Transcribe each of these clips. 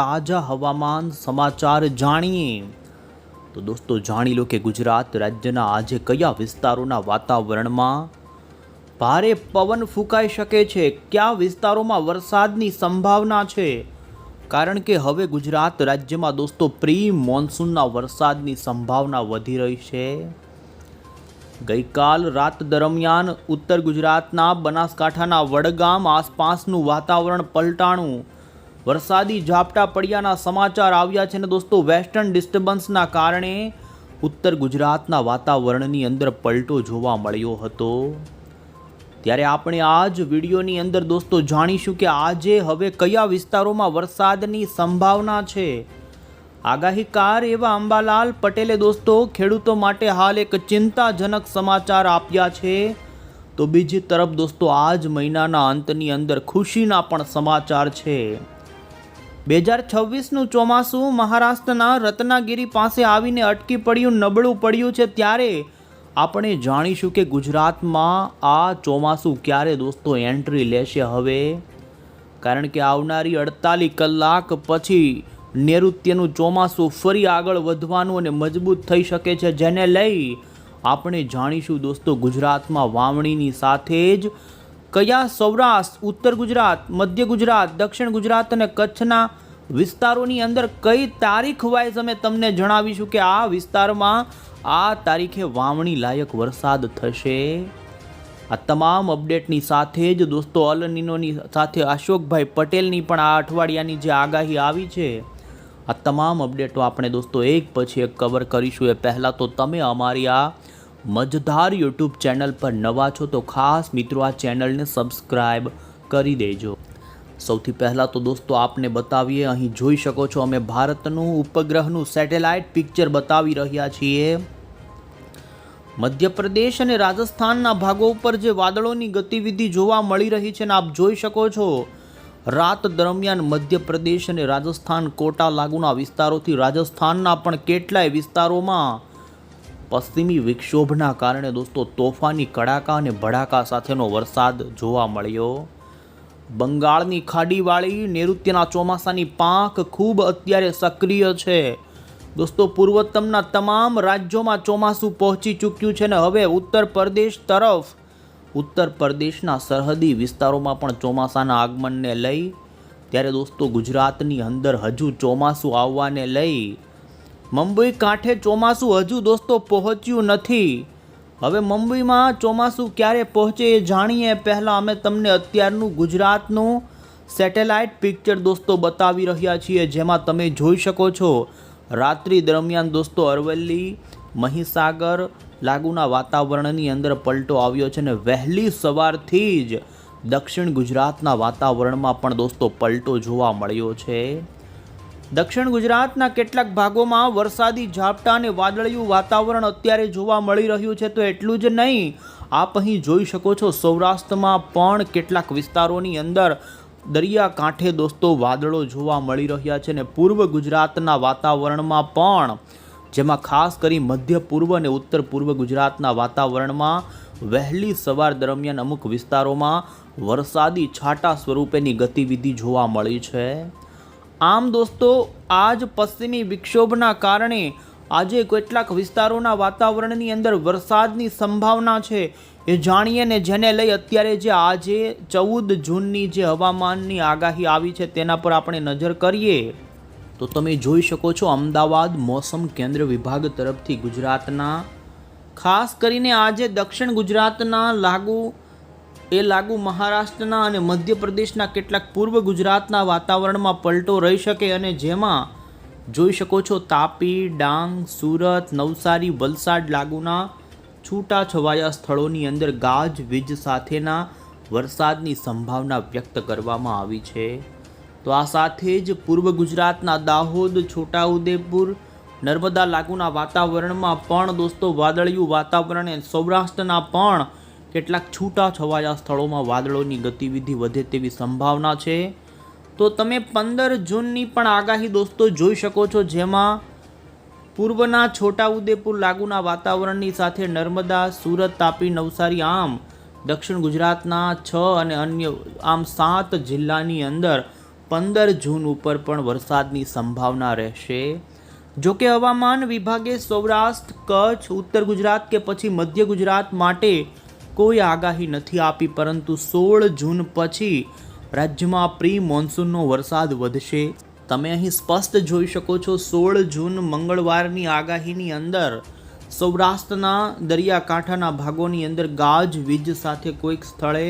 તાજા હવામાન સમાચાર જાણીએ તો દોસ્તો જાણી લો કે ગુજરાત રાજ્યના આજે કયા વિસ્તારોના વાતાવરણમાં ભારે પવન ફૂંકાઈ શકે છે, કયા વિસ્તારોમાં વરસાદની સંભાવના છે, કારણ કે હવે ગુજરાત રાજ્યમાં દોસ્તો પ્રી મોન્સૂનના વરસાદની સંભાવના વધી રહી છે। ગઈકાલ રાત દરમિયાન ઉત્તર ગુજરાતના બનાસકાંઠાના વડગામ આસપાસનું વાતાવરણ પલટાણું, વરસાદી ઝાપટા પડ્યાના સમાચાર આવ્યા છે અને દોસ્તો વેસ્ટર્ન ડિસ્ટર્બન્સના કારણે ઉત્તર ગુજરાતના વાતાવરણની અંદર પલટો જોવા મળ્યો હતો। ત્યારે આપણે આ જ વિડીયોની અંદર દોસ્તો જાણીશું કે આજે હવે કયા વિસ્તારોમાં વરસાદની સંભાવના છે। આગાહીકાર એવા અંબાલાલ પટેલે દોસ્તો ખેડૂતો માટે હાલ એક ચિંતાજનક સમાચાર આપ્યા છે, તો બીજી તરફ દોસ્તો આ જ મહિનાના અંતની અંદર ખુશીના પણ સમાચાર છે। 2026નું ચોમાસું મહારાષ્ટ્રના રત્નાગીરી પાસે આવીને અટકી પડ્યું, નબળું પડ્યું છે, ત્યારે આપણે જાણીશું કે ગુજરાતમાં આ ચોમાસું ક્યારે દોસ્તો એન્ટ્રી લેશે હવે, કારણ કે આવનારી 48 કલાક પછી નૈઋત્યનું ચોમાસું ફરી આગળ વધવાનું અને મજબૂત થઈ શકે છે, જેને લઈ આપણે જાણીશું દોસ્તો ગુજરાતમાં વાવણીની સાથે જ કયા સૌરાષ્ટ્ર, ઉત્તર ગુજરાત, મધ્ય ગુજરાત, દક્ષિણ ગુજરાત અને કચ્છના વિસ્તારોની અંદર કઈ તારીખ વાઇઝ અમે તમને જણાવીશું કે આ વિસ્તારમાં આ તારીખે વાવણી લાયક વરસાદ થશે। આ તમામ અપડેટની સાથે જ દોસ્તો અલ નીનોની સાથે અશોકભાઈ પટેલની પણ આ અઠવાડિયાની જે આગાહી આવી છે, આ તમામ અપડેટો આપણે દોસ્તો એક પછી એક કવર કરીશું। એ પહેલાં તો તમે અમારી આ મજધાર યુટ્યુબ ચેનલ પર નવા છો તો ખાસ મિત્રો આ ચેનલને સબસ્ક્રાઈબ કરી દેજો। સૌથી પહેલાં તો દોસ્તો આપને બતાવીએ, અહીં જોઈ શકો છો અમે ભારતનું ઉપગ્રહનું સેટેલાઇટ પિક્ચર બતાવી રહ્યા છીએ। મધ્યપ્રદેશ અને રાજસ્થાનના ભાગો ઉપર જે વાદળોની ગતિવિધિ જોવા મળી રહી છે ને આપ જોઈ શકો છો રાત દરમિયાન મધ્યપ્રદેશ અને રાજસ્થાન કોટા લાગુના વિસ્તારોથી રાજસ્થાનના પણ કેટલાય વિસ્તારોમાં પશ્ચિમી વિક્ષોભના કારણે દોસ્તો તોફાની કડાકા અને ભડાકા સાથેનો વરસાદ જોવા મળ્યો। બંગાળની ખાડીવાળી નૈઋત્યના ચોમાસાની પાંખ ખૂબ અત્યારે સક્રિય છે દોસ્તો। પૂર્વોત્તમના તમામ રાજ્યોમાં ચોમાસું પહોંચી ચૂક્યું છે ને હવે ઉત્તર પ્રદેશ તરફ, ઉત્તર પ્રદેશના સરહદી વિસ્તારોમાં પણ ચોમાસાના આગમનને લઈ, ત્યારે દોસ્તો ગુજરાતની અંદર હજુ ચોમાસું આવવાને લઈ મુંબઈ કાંઠે ચોમાસું હજુ દોસ્તો પહોંચ્યું નથી। હવે મુંબઈમાં ચોમાસું ક્યારે પહોંચે એ જાણીએ પહેલાં અમે તમને અત્યારનું ગુજરાતનું સેટેલાઇટ પિક્ચર દોસ્તો બતાવી રહ્યા છીએ, જેમાં તમે જોઈ શકો છો રાત્રિ દરમિયાન દોસ્તો અરવલ્લી, મહીસાગર લાગુના વાતાવરણની અંદર પલટો આવ્યો છે અને વહેલી સવારથી જ દક્ષિણ ગુજરાતના વાતાવરણમાં પણ દોસ્તો પલટો જોવા મળ્યો છે। દક્ષિણ ગુજરાતના કેટલાક ભાગોમાં વરસાદી ઝાપટા અને વાદળિયું વાતાવરણ અત્યારે જોવા મળી રહ્યું છે, તો એટલું જ નહીં, આપ અહીં જોઈ શકો છો સૌરાષ્ટ્રમાં પણ કેટલાક વિસ્તારોની અંદર દરિયાકાંઠે દોસ્તો વાદળો જોવા મળી રહ્યા છે અને પૂર્વ ગુજરાતના વાતાવરણમાં પણ, જેમાં ખાસ કરી મધ્ય પૂર્વ અને ઉત્તર પૂર્વ ગુજરાતના વાતાવરણમાં વહેલી સવાર દરમિયાન અમુક વિસ્તારોમાં વરસાદી છાંટા સ્વરૂપેની ગતિવિધિ જોવા મળી છે। આમ દોસ્તો આ જ પશ્ચિમી વિક્ષોભના કારણે આજે કેટલાક વિસ્તારોના વાતાવરણની અંદર વરસાદની સંભાવના છે એ જાણીએ ને, જેને લઈ અત્યારે જે આજે 14 જૂનની જે હવામાનની આગાહી આવી છે તેના પર આપણે નજર કરીએ તો તમે જોઈ શકો છો અમદાવાદ મોસમ કેન્દ્ર વિભાગ તરફથી ગુજરાતના ખાસ કરીને આજે દક્ષિણ ગુજરાતના લાગુ મહારાષ્ટ્રના અને મધ્યપ્રદેશના કેટલાક પૂર્વ ગુજરાતના વાતાવરણમાં પલટો રહી શકે અને જેમાં જોઈ શકો છો તાપી, ડાંગ, સુરત, નવસારી, વલસાડ લાગુના છૂટાછવાયા સ્થળોની અંદર ગાજવીજ સાથેના વરસાદની સંભાવના વ્યક્ત કરવામાં આવી છે। તો આ સાથે જ પૂર્વ ગુજરાતના દાહોદ, છોટાઉદેપુર, નર્મદા લાગુના વાતાવરણમાં પણ દોસ્તો વાદળિયું વાતાવરણ અને સૌરાષ્ટ્રના પણ કેટલાક છૂટાછવાયા સ્થળોમાં વાદળોની ગતિવિધિ વધે તેવી સંભાવના છે। તો તમે 15 જૂનની પણ આગાહી દોસ્તો જોઈ શકો છો, જેમાં પૂર્વના છોટાઉદેપુર લાગુના વાતાવરણની સાથે નર્મદા, સુરત, તાપી, નવસારી આમ દક્ષિણ ગુજરાતના 6 અને અન્ય આમ 7 જિલ્લાની અંદર 15 જૂન ઉપર પણ વરસાદની સંભાવના રહેશે. જોકે હવામાન વિભાગે સૌરાષ્ટ્ર, કચ્છ, ઉત્તર ગુજરાત કે પછી મધ્ય ગુજરાત માટે કોઈ આગાહી નથી આપી, પરંતુ 16 જૂન પછી રાજ્યમાં પ્રી મોન્સૂનનો વરસાદ વધશે. તમે અહીં સ્પષ્ટ જોઈ શકો છો 16 જૂન મંગળવારની આગાહીની અંદર સૌરાષ્ટ્રના દરિયાકાંઠાના ભાગોની અંદર ગાજવીજ સાથે કોઈક સ્થળે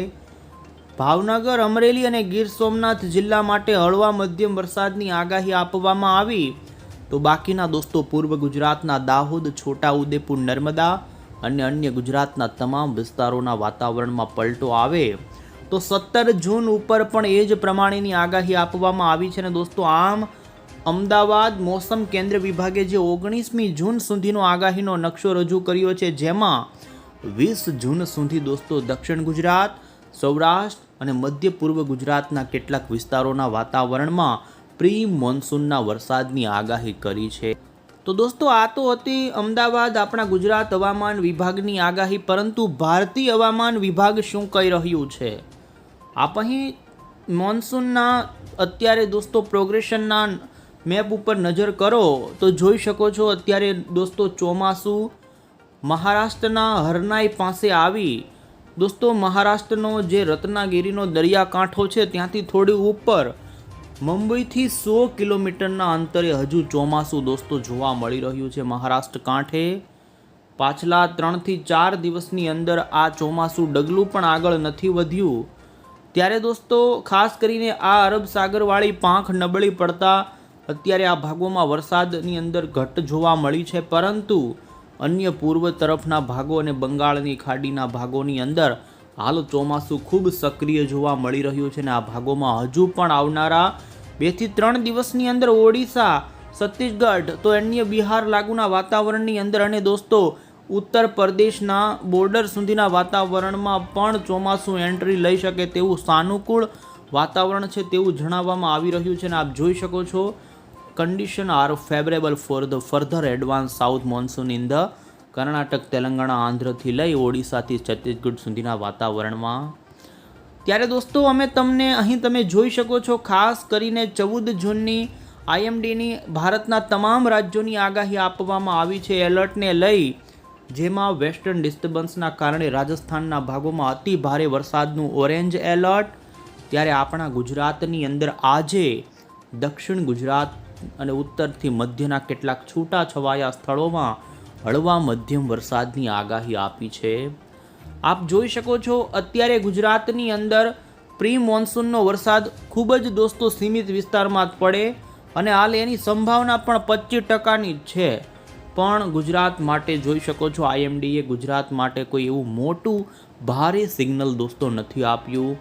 ભાવનગર, અમરેલી અને ગીર સોમનાથ જિલ્લા માટે હળવા મધ્યમ વરસાદની આગાહી આપવામાં આવી. તો બાકીના દોસ્તો પૂર્વ ગુજરાતના દાહોદ, છોટાઉદેપુર, નર્મદા અને અન્ય ગુજરાતના તમામ વિસ્તારોના વાતાવરણમાં પલટો આવે. તો 17 જૂન ઉપર પણ એ જ પ્રમાણેની આગાહી આપવામાં આવી છે. અને દોસ્તો આમ અમદાવાદ મોસમ કેન્દ્ર વિભાગે જે 19મી જૂન સુધીનો આગાહીનો નકશો રજૂ કર્યો છે, જેમાં 20 જૂન સુધી દોસ્તો દક્ષિણ ગુજરાત, સૌરાષ્ટ્ર અને મધ્ય પૂર્વ ગુજરાતના કેટલાક વિસ્તારોના વાતાવરણમાં પ્રી મોન્સૂનના વરસાદની આગાહી કરી છે. તો દોસ્તો આ તો હતી અમદાવાદ આપણા ગુજરાત હવામાન વિભાગની આગાહી, પરંતુ ભારતીય હવામાન વિભાગ શું કહી રહ્યું છે આપ અહીં મોન્સૂનના અત્યારે દોસ્તો પ્રોગ્રેશનના મેપ ઉપર નજર કરો તો જોઈ શકો છો. અત્યારે દોસ્તો ચોમાસું મહારાષ્ટ્રના હરનાઈ પાસે આવી. દોસ્તો મહારાષ્ટ્રનો જે રત્નાગીરીનો દરિયાકાંઠો છે ત્યાંથી થોડી ઉપર મુંબઈથી 100 કિલોમીટરના અંતરે હજુ ચોમાસું દોસ્તો જોવા મળી રહ્યું છે મહારાષ્ટ્ર કાંઠે. પાછલા 3 થી 4 દિવસની અંદર આ ચોમાસું ડગલું પણ આગળ નથી વધ્યું. ત્યારે દોસ્તો ખાસ કરીને આ અરબ સાગરવાળી પાંખ નબળી પડતા અત્યારે આ ભાગોમાં વરસાદની અંદર ઘટ જોવા મળી છે, પરંતુ અન્ય પૂર્વ તરફના ભાગો અને બંગાળની ખાડીના ભાગોની અંદર હાલ ચોમાસું ખૂબ સક્રિય જોવા મળી રહ્યું છે. અને આ ભાગોમાં હજુ પણ આવનારા 2 થી 3 દિવસની અંદર ઓડિશા, છત્તીસગઢ તો અન્ય બિહાર લાગુના વાતાવરણની અંદર અને દોસ્તો ઉત્તર પ્રદેશના બોર્ડર સુધીના વાતાવરણમાં પણ ચોમાસું એન્ટ્રી લઈ શકે તેવું સાનુકૂળ વાતાવરણ છે તેવું જણાવવામાં આવી રહ્યું છે. અને આપ જોઈ શકો છો condition are favourable for the further advance south monsoon in the Karnataka, Telangana, આંધ્રથી લઈ ઓડિશાથી છત્તીસગઢ સુધીના વાતાવરણમાં. ત્યારે દોસ્તો અમે તમને અહીં તમે જોઈ શકો છો ખાસ કરીને 14 જૂનની IMDની ભારતના તમામ રાજ્યોની આગાહી આપવામાં આવી છે એલર્ટને લઈ, જેમાં વેસ્ટર્ન ડિસ્ટર્બન્સના કારણે રાજસ્થાનના ભાગોમાં અતિ ભારે વરસાદનું ઓરેન્જ એલર્ટ. ત્યારે આપણા ગુજરાતની અંદર આજે દક્ષિણ ગુજરાત અને ઉત્તરથી મધ્યના કેટલાક છૂટા છવાયા સ્થળોમાં હળવા મધ્યમ વરસાદની આગાહી આપી છે. આપ જોઈ શકો છો અત્યારે ગુજરાતની અંદર પ્રી મોન્સૂનનો વરસાદ ખૂબ જ દોસ્તો સીમિત વિસ્તારમાં જ પડે અને હાલ એની સંભાવના પણ 25%ની જ છે. પણ ગુજરાત માટે જોઈ શકો છો IMDએ ગુજરાત માટે કોઈ એવું મોટું ભારે સિગ્નલ દોસ્તો નથી આપ્યું.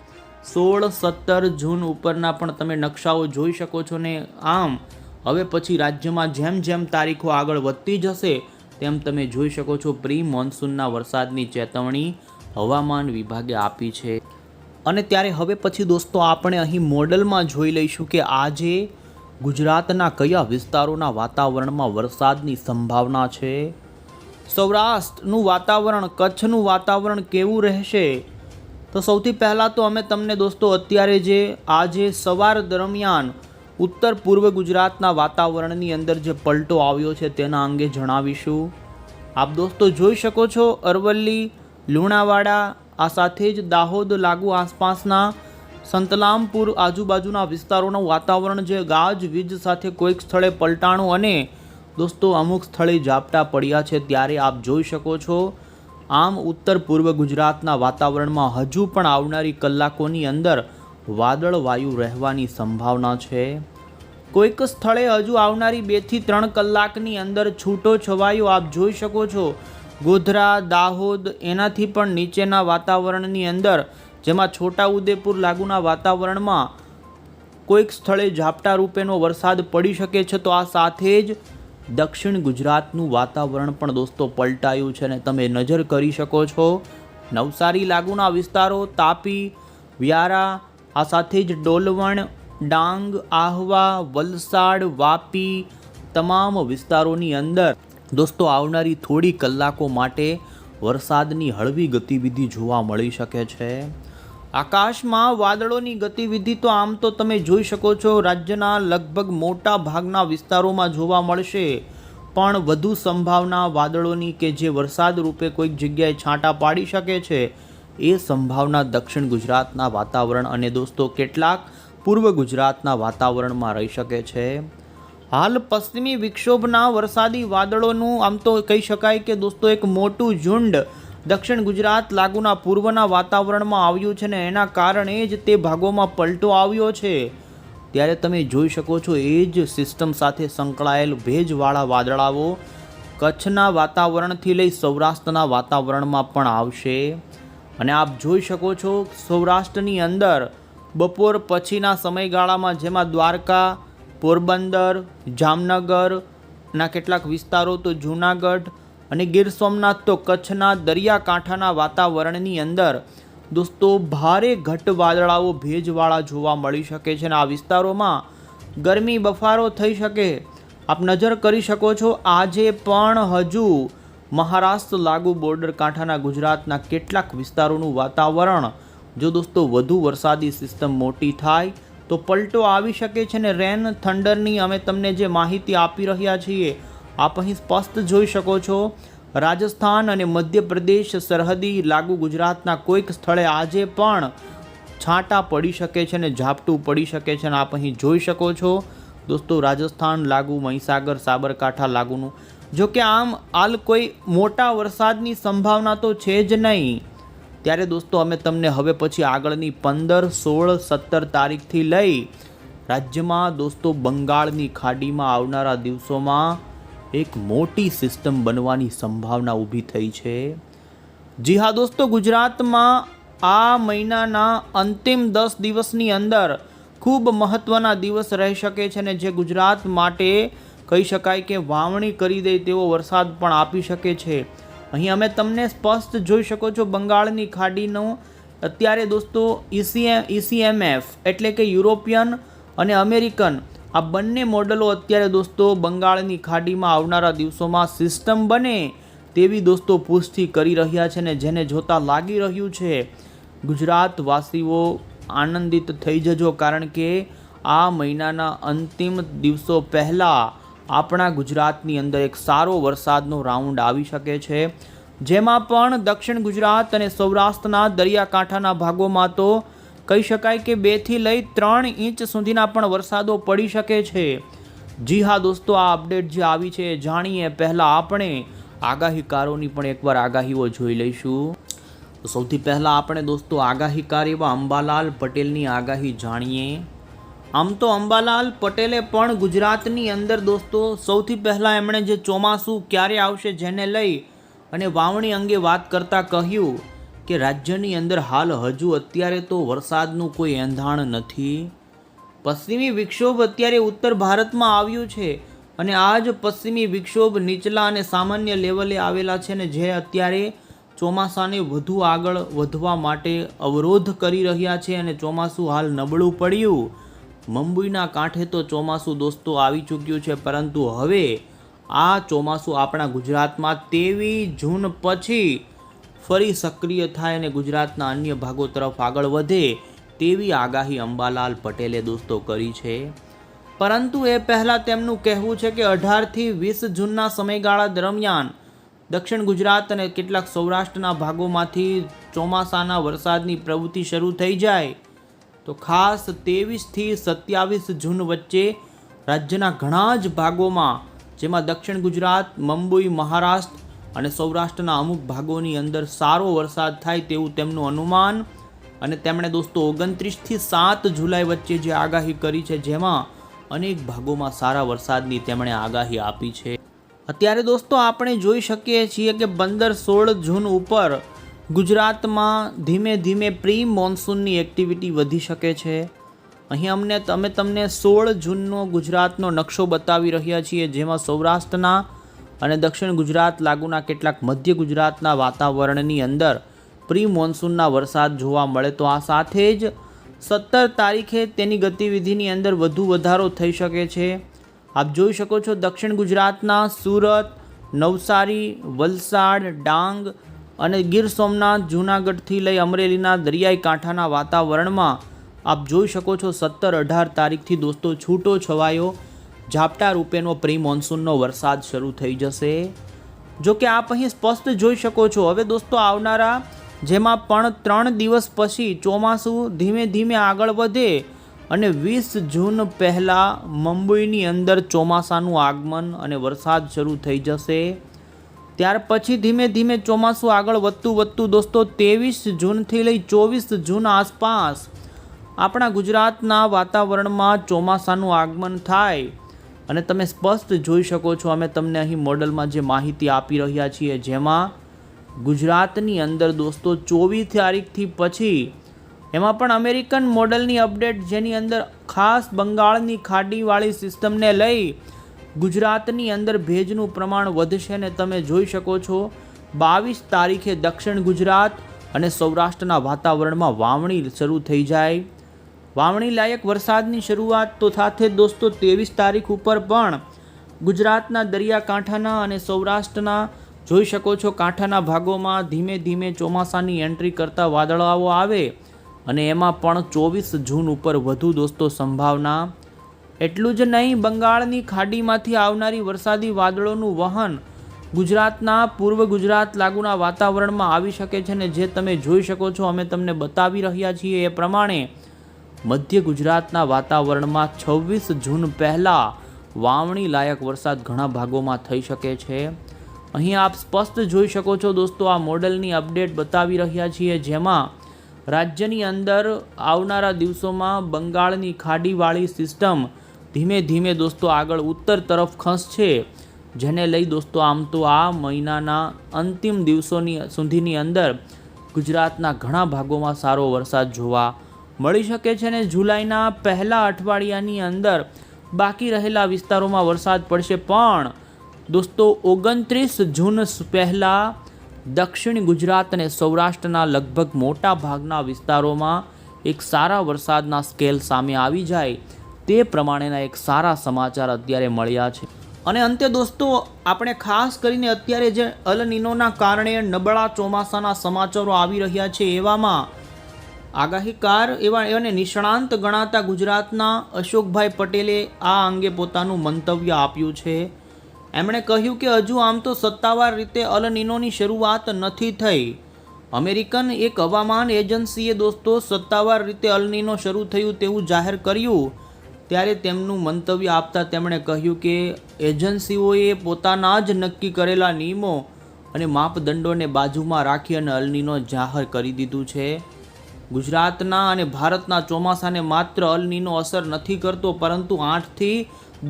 16-17 જૂન ઉપરના પણ તમે નકશાઓ જોઈ શકો છો ને આમ હવે પછી રાજ્યમાં જેમ જેમ તારીખો આગળ વધતી જશે તેમ તમે જોઈ શકો છો પ્રી મોન્સૂનના વરસાદની ચેતવણી હવામાન વિભાગે આપી છે. અને ત્યારે હવે પછી દોસ્તો આપણે અહીં મોડલમાં જોઈ લઈશું કે આજે ગુજરાતના કયા વિસ્તારોના વાતાવરણમાં વરસાદની સંભાવના છે. સૌરાષ્ટ્રનું વાતાવરણ, કચ્છનું વાતાવરણ કેવું રહેશે? તો સૌથી પહેલાં તો અમે તમને દોસ્તો અત્યારે જે આજે સવાર દરમિયાન ઉત્તર પૂર્વ ગુજરાતના વાતાવરણની અંદર જે પલટો આવ્યો છે તેના અંગે જણાવીશું. આપ દોસ્તો જોઈ શકો છો અરવલ્લી, લુણાવાડા, આ સાથે જ દાહોદ લાગુ આસપાસના સંતલામપુર આજુબાજુના વિસ્તારોનું વાતાવરણ જે ગાજવીજ સાથે કોઈક સ્થળે પલટાણું અને દોસ્તો અમુક સ્થળે ઝાપટા પડ્યા છે. ત્યારે આપ જોઈ શકો છો આમ ઉત્તર પૂર્વ ગુજરાતના વાતાવરણમાં હજુ પણ આવનારી કલાકોની અંદર વાદળવાયુ રહેવાની સંભાવના છે. કોઈક સ્થળે હજુ આવનારી 2 થી 3 કલાકની અંદર છૂટો છવાયો આપ જોઈ શકો છો ગોધરા, દાહોદ એનાથી પણ નીચેના વાતાવરણની અંદર, જેમાં છોટાઉદેપુર લાગુના વાતાવરણમાં કોઈક સ્થળે ઝાપટા રૂપેનો વરસાદ પડી શકે છે. તો આ સાથે જ દક્ષિણ ગુજરાતનું વાતાવરણ પણ દોસ્તો પલટાયું છે અને તમે નજર કરી શકો છો નવસારી લાગુના વિસ્તારો, તાપી, વ્યારા, આ સાથે જ ડોલવણ, ડાંગ, આહવા, વલસાડ, વાપી તમામ વિસ્તારોની અંદર દોસ્તો આવનારી થોડી કલાકો માટે વરસાદની હળવી ગતિવિધિ જોવા મળી શકે છે. આકાશમાં વાદળોની ગતિવિધિ તો આમ તો તમે જોઈ શકો છો રાજ્યના લગભગ મોટા ભાગના વિસ્તારોમાં જોવા મળશે, પણ વધુ સંભાવના વાદળોની કે જે વરસાદ રૂપે કોઈક જગ્યાએ છાંટા પાડી શકે છે એ સંભાવના દક્ષિણ ગુજરાતના વાતાવરણ અને દોસ્તો કેટલાક પૂર્વ ગુજરાતના વાતાવરણમાં રહી શકે છે. હાલ પશ્ચિમી વિક્ષોભના વરસાદી વાદળોનું આમ તો કહી શકાય કે દોસ્તો એક મોટું ઝુંડ દક્ષિણ ગુજરાત લાગુના પૂર્વના વાતાવરણમાં આવ્યું છે ને એના કારણે જ તે ભાગોમાં પલટો આવ્યો છે. ત્યારે તમે જોઈ શકો છો એ જ સિસ્ટમ સાથે સંકળાયેલ ભેજવાળા વાદળાઓ કચ્છના વાતાવરણથી લઈ સૌરાષ્ટ્રના વાતાવરણમાં પણ આવશે. અને આપ જોઈ શકો છો સૌરાષ્ટ્રની અંદર બપોર પછીના સમયગાળામાં જેમાં દ્વારકા, પોરબંદર, જામનગરના કેટલાક વિસ્તારો તો જૂનાગઢ અને ગીર સોમનાથ તો કચ્છના દરિયાકાંઠાના વાતાવરણની અંદર દોસ્તો ભારે ઘટ વાદળાઓ ભેજવાળા જોવા મળી શકે છે અને આ વિસ્તારોમાં ગરમી બફારો થઈ શકે. આપ નજર કરી શકો છો આજે પણ હજુ મહારાષ્ટ્ર લાગુ બોર્ડર કાંઠાના ગુજરાતના કેટલાક વિસ્તારોનું વાતાવરણ જો દોસ્તો વધુ વરસાદી સિસ્ટમ મોટી થાય તો પલટો આવી શકે છે ને રેન થંડરની અમે તમને જે માહિતી આપી રહ્યા છીએ આપ અહીં સ્પષ્ટ જોઈ શકો છો. રાજસ્થાન અને મધ્યપ્રદેશ સરહદી લાગુ ગુજરાતના કોઈક સ્થળે આજે પણ છાંટા પડી શકે છે ને ઝાપટું પડી શકે છે અને આપ અહીં જોઈ શકો છો દોસ્તો રાજસ્થાન લાગુ, મહીસાગર, સાબરકાંઠા લાગુનું. જો કે આમ હાલ કોઈ મોટા વરસાદની સંભાવના તો છે જ નહીં. ત્યારે દોસ્તો અમે તમને હવે પછી આગળની 15, 16, 17 તારીખથી લઈ રાજ્યમાં દોસ્તો બંગાળની ખાડીમાં આવનારા દિવસોમાં એક મોટી સિસ્ટમ બનવાની સંભાવના ઊભી થઈ છે. જી હા દોસ્તો, ગુજરાતમાં આ મહિનાના અંતિમ 10 દિવસની અંદર ખૂબ મહત્ત્વના દિવસ રહી શકે છે ને જે ગુજરાત માટે કહી શકાય કે વાવણી કરી દે તેવો વરસાદ પણ આપી શકે છે. અહીં અમે તમને સ્પષ્ટ જોઈ શકો છો બંગાળની ખાડીનો અત્યારે દોસ્તો ECMF એટલે કે યુરોપિયન અને અમેરિકન આ બંને મોડલો અત્યારે દોસ્તો બંગાળની ખાડીમાં આવનારા દિવસોમાં સિસ્ટમ બને તેવી દોસ્તો પુષ્ટિ કરી રહ્યા છે ને જેને જોતા લાગી રહ્યું છે ગુજરાતવાસીઓ આનંદિત થઈ જજો, કારણ કે આ મહિનાના અંતિમ દિવસો પહેલાં આપણા ગુજરાતની અંદર એક સારો વરસાદનો રાઉન્ડ આવી શકે છે, જેમાં પણ દક્ષિણ ગુજરાત અને સૌરાષ્ટ્રના દરિયાકાંઠાના ભાગોમાં તો કહી શકાય કે 2 થી લઈ 3 ઇંચ સુધીના પણ વરસાદો પડી શકે છે. જી હા દોસ્તો, આ અપડેટ જે આવી છે જાણીએ પહેલાં આપણે આગાહીકારોની પણ એકવાર આગાહીઓ જોઈ લઈશું. તો સૌથી પહેલાં આપણે દોસ્તો આગાહીકાર એવા અંબાલાલ પટેલની આગાહી જાણીએ. આમ તો અંબાલાલ પટેલે પણ ગુજરાતની અંદર દોસ્તો સૌથી પહેલાં એમણે જે ચોમાસું ક્યારે આવશે જેને લઈ અને વાવણી અંગે વાત કરતાં કહ્યું કે રાજ્યની અંદર હાલ હજુ અત્યારે તો વરસાદનું કોઈ એંધાણ નથી. પશ્ચિમી વિક્ષોભ અત્યારે ઉત્તર ભારતમાં આવ્યું છે અને આ જ પશ્ચિમી વિક્ષોભ નીચલા અને સામાન્ય લેવલે આવેલા છે ને જે અત્યારે ચોમાસાને વધુ આગળ વધવા માટે અવરોધ કરી રહ્યા છે અને ચોમાસું હાલ નબળું પડ્યું. મુંબઈના કાંઠે તો ચોમાસું દોસ્તો આવી ચૂક્યું છે, પરંતુ હવે આ ચોમાસું આપણા ગુજરાતમાં 23 જૂન પછી ફરી સક્રિય થાય અને ગુજરાતના અન્ય ભાગો તરફ આગળ વધે તેવી આગાહી અંબાલાલ પટેલે દોસ્તો કરી છે. પરંતુ એ પહેલાં તેમનું કહેવું છે કે 18 થી 20 જૂનના સમયગાળા દરમિયાન દક્ષિણ ગુજરાત અને કેટલાક સૌરાષ્ટ્રના ભાગોમાંથી ચોમાસાના વરસાદની પ્રવૃત્તિ શરૂ થઈ જાય તો ખાસ 23 થી 27 જૂન વચ્ચે રાજ્યના ઘણા જ ભાગોમાં જેમાં દક્ષિણ ગુજરાત, મુંબઈ, મહારાષ્ટ્ર અને સૌરાષ્ટ્રના અમુક ભાગોની અંદર સારો વરસાદ થાય તેવું તેમનું અનુમાન. અને તેમણે દોસ્તો 29 થી 7 જુલાઈ વચ્ચે જે આગાહી કરી છે જેમાં અનેક ભાગોમાં સારા વરસાદની તેમણે આગાહી આપી છે. અત્યારે દોસ્તો આપણે જોઈ શકીએ છીએ કે 15-16 જૂન ઉપર ગુજરાતમાં ધીમે ધીમે પ્રી મોન્સૂનની એક્ટિવિટી વધી શકે છે. અહીં અમે તમને 16 જૂનનો ગુજરાતનો નકશો બતાવી રહ્યા છીએ જેમાં સૌરાષ્ટ્રના અને દક્ષિણ ગુજરાત લાગુના કેટલાક મધ્ય ગુજરાતના વાતાવરણની અંદર પ્રી મોન્સૂનના વરસાદ જોવા મળે તો આ સાથે જ 17 તારીખે તેની ગતિવિધિની અંદર વધુ વધારો થઈ શકે છે. આપ જોઈ શકો છો દક્ષિણ ગુજરાતના સુરત, નવસારી, વલસાડ, ડાંગ અને ગીર સોમનાથ, જૂનાગઢથી લઈ અમરેલીના દરિયાઈ કાંઠાના વાતાવરણમાં આપ જોઈ શકો છો 17-18 તારીખથી દોસ્તો છૂટો છવાયો ઝાપટા રૂપેનો પ્રી મોન્સૂનનો વરસાદ શરૂ થઈ જશે. જો કે આપ અહીં સ્પષ્ટ જોઈ શકો છો હવે દોસ્તો આવનારા જેમાં પણ 3 દિવસ પછી ચોમાસું ધીમે ધીમે આગળ વધે અને 20 જૂન પહેલાં મુંબઈની અંદર ચોમાસાનું આગમન અને વરસાદ શરૂ થઈ જશે. ત્યાર પછી ધીમે ધીમે ચોમાસું આગળ વધતું દોસ્તો 23 જૂનથી લઈ 24 જૂન આસપાસ આપણા ગુજરાતના વાતાવરણમાં ચોમાસાનું આગમન થાય અને તમે સ્પષ્ટ જોઈ શકો છો. અમે તમને અહીં મોડલમાં જે માહિતી આપી રહ્યા છીએ જેમાં ગુજરાતની અંદર દોસ્તો 24 તારીખથી પછી એમાં પણ અમેરિકન મોડલની અપડેટ જેની અંદર ખાસ બંગાળની ખાડીવાળી સિસ્ટમને લઈ ગુજરાતની અંદર ભેજનું પ્રમાણ વધશે ને તમે જોઈ શકો છો 22 તારીખે દક્ષિણ ગુજરાત અને સૌરાષ્ટ્રના વાતાવરણમાં વાવણી શરૂ થઈ જાય. વાવણી લાયક વરસાદની શરૂઆત તો સાથે દોસ્તો 23 તારીખ ઉપર પણ ગુજરાતના દરિયાકાંઠાના અને સૌરાષ્ટ્રના જોઈ શકો છો કાંઠાના ભાગોમાં ધીમે ધીમે ચોમાસાની એન્ટ્રી કરતા વાદળાઓ આવે અને એમાં પણ 24 જૂન ઉપર વધુ દોસ્તો સંભાવના. એટલું જ નહીં, બંગાળની ખાડીમાંથી આવનારી વરસાદી વાદળોનું વહન ગુજરાતના પૂર્વ ગુજરાત લાગુના વાતાવરણમાં આવી શકે છે ને જે તમે જોઈ શકો છો અમે તમને બતાવી રહ્યા છીએ એ પ્રમાણે મધ્ય ગુજરાતના વાતાવરણમાં 26 જૂન પહેલાં વાવણી લાયક વરસાદ ઘણા ભાગોમાં થઈ શકે છે. અહીં આપ સ્પષ્ટ જોઈ શકો છો દોસ્તો આ મોડલની અપડેટ બતાવી રહ્યા છીએ જેમાં રાજ્યની અંદર આવનારા દિવસોમાં બંગાળની ખાડીવાળી સિસ્ટમ ધીમે ધીમે દોસ્તો આગળ ઉત્તર તરફ ખસશે જેને લઈ દોસ્તો આમ તો આ મહિનાના અંતિમ દિવસોની સુધીની અંદર ગુજરાતના ઘણા ભાગોમાં સારો વરસાદ જોવા મળી શકે છે ને જુલાઈના પહેલા અઠવાડિયાની અંદર બાકી રહેલા વિસ્તારોમાં વરસાદ પડશે. પણ દોસ્તો 29 જૂન પહેલાં દક્ષિણ ગુજરાત અને સૌરાષ્ટ્રના લગભગ મોટા ભાગના વિસ્તારોમાં એક સારા વરસાદના સ્કેલ સામે આવી જાય તે પ્રમાણેના એક સારા સમાચાર અત્યારે મળ્યા છે. અને અંતે દોસ્તો આપણે ખાસ કરીને અત્યારે જે અલ નીનોના કારણે નબળા ચોમાસાના સમાચારો આવી રહ્યા છે એવામાં આગાહીકાર એવા અને નિષ્ણાંત ગણાતા ગુજરાતના અશોકભાઈ પટેલે આ અંગે પોતાનું મંતવ્ય આપ્યું છે. એમણે કહ્યું કે હજુ આમ તો સત્તાવાર રીતે અલ નીનોની શરૂઆત નથી થઈ. અમેરિકન એક હવામાન એજન્સીએ દોસ્તો સત્તાવાર રીતે અલ નીનો શરૂ થયું તેવું જાહેર કર્યું ત્યારે તેમનું મંતવ્ય આપતા તેમણે કહ્યું કે એજન્સીઓએ પોતાના જ નક્કી કરેલા નિયમો અને માપદંડોને બાજુમાં રાખી અને અલ નીનો જાહેર કરી દીધું છે. ગુજરાતના અને ભારતના ચોમાસાને માત્ર અલ નીનો અસર નથી કરતો પરંતુ 8 થી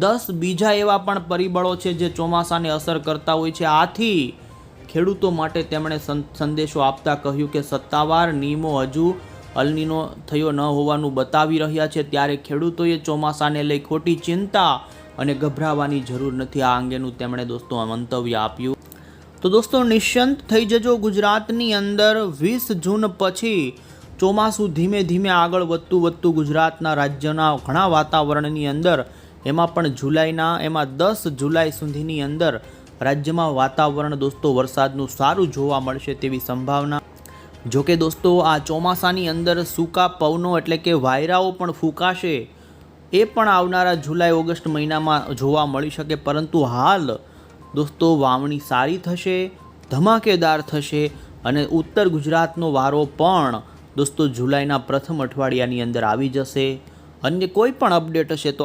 10 બીજા એવા પણ પરિબળો છે જે ચોમાસાને અસર કરતા હોય છે. આથી ખેડૂતો માટે તેમણે સંદેશો આપતા કહ્યું કે સત્તાવાર નિયમો હજુ અલ નીનો થયો ન હોવાનું બતાવી રહ્યા છે ત્યારે ખેડૂતોએ ચોમાસાને લઈ ખોટી ચિંતા અને ગભરાવાની જરૂર નથી. આ અંગેનું તેમણે દોસ્તો મંતવ્ય આપ્યું. તો દોસ્તો નિશ્ચિંત થઈ જજો, ગુજરાતની અંદર 20 જૂન પછી ચોમાસું ધીમે ધીમે આગળ વધતું ગુજરાતના રાજ્યના ઘણા વાતાવરણની અંદર એમાં પણ જુલાઈના એમાં 10 જુલાઈ સુધીની અંદર રાજ્યમાં વાતાવરણ દોસ્તો વરસાદનું સારું જોવા મળશે તેવી સંભાવના. જોકે દોસ્તો આ ચોમાસાની અંદર સૂકા પવનો એટલે કે વાયરાઓ પણ ફૂંકાશે એ પણ આવનારા જુલાઈ ઓગસ્ટ મહિનામાં જોવા મળી શકે. પરંતુ હાલ દોસ્તો વાવણી સારી થશે, ધમાકેદાર થશે અને ઉત્તર ગુજરાતનો વારો પણ દોસ્તો જુલાઈના પ્રથમ અઠવાડિયાની અંદર આવી જશે. અન્ય કોઈ પણ અપડેટ હશે તો